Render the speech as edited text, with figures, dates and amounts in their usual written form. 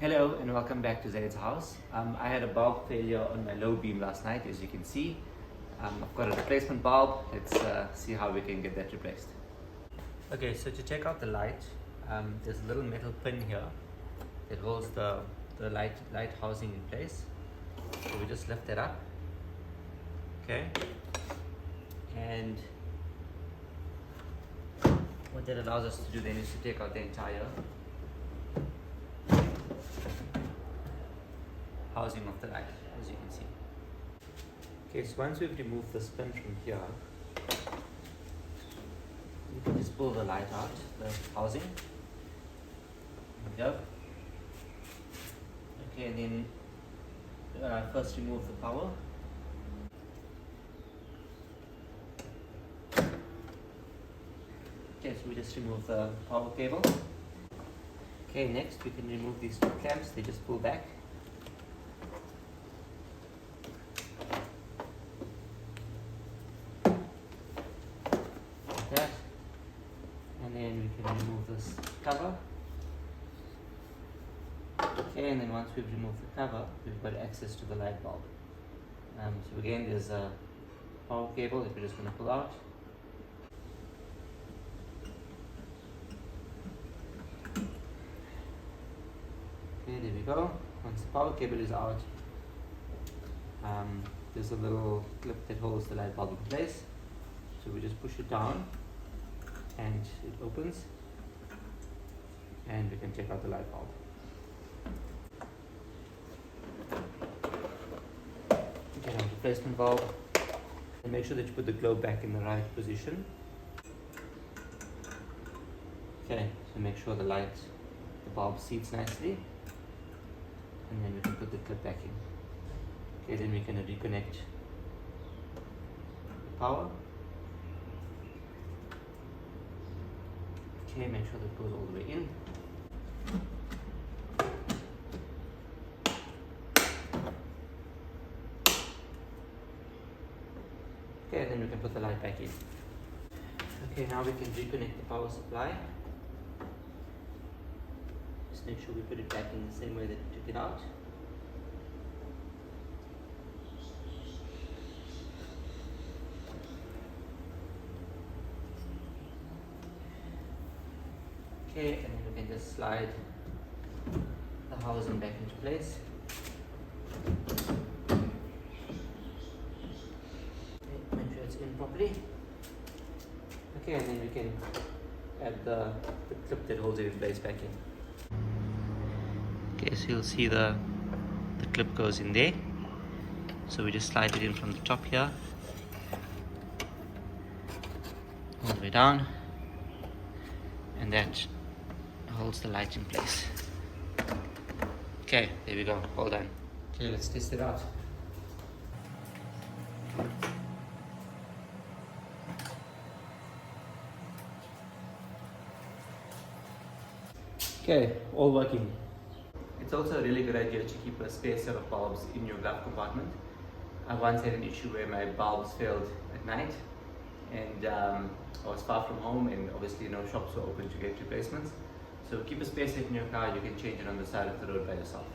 Hello and welcome back to Zaid's house. I had a bulb failure on my low beam last night, as you can see. I've got a replacement bulb. Let's see how we can get that replaced. Okay, so to check out the light, there's a little metal pin here that holds the light housing in place. So we just lift it up. Okay, and what that allows us to do then is to take out the entire housing of the light, as you can see. Okay, so once we've removed the pin from here, we can just pull the light out, the housing. There we go. Okay, and then first remove the power. Okay, so we just remove the power cable. Okay, next we can remove these two clamps, they just pull back. Like that. And then we can remove this cover. Okay, and then once we've removed the cover, we've got access to the light bulb. So again, there's a power cable that we're just going to pull out. Okay, there we go. Once the power cable is out, there's a little clip that holds the light bulb in place. So we just push it down and it opens, and we can check out the light bulb. Get our replacement bulb and make sure that you put the globe back in the right position. Okay, so make sure the bulb seats nicely. And then we can put the clip back in. Okay, then we can reconnect the power. Okay, make sure that it goes all the way in. Okay, then we can put the light back in. Okay, now we can reconnect the power supply. Just make sure we put it back in the same way that we took it out. Okay, and then we can just slide the housing back into place. Okay, make sure it's in properly. Okay, and then we can add the clip that holds it in place back in. Okay, so you'll see the clip goes in there. So we just slide it in from the top here, all the way down, and that holds the light in place. Okay, there we go, all done. Okay, let's test it out. Okay, all working. It's also a really good idea to keep a spare set of bulbs in your glove compartment. I once had an issue where my bulbs failed at night, and I was far from home, and obviously no shops were open to get replacements. So keep a spare set in your car. You can change it on the side of the road by yourself.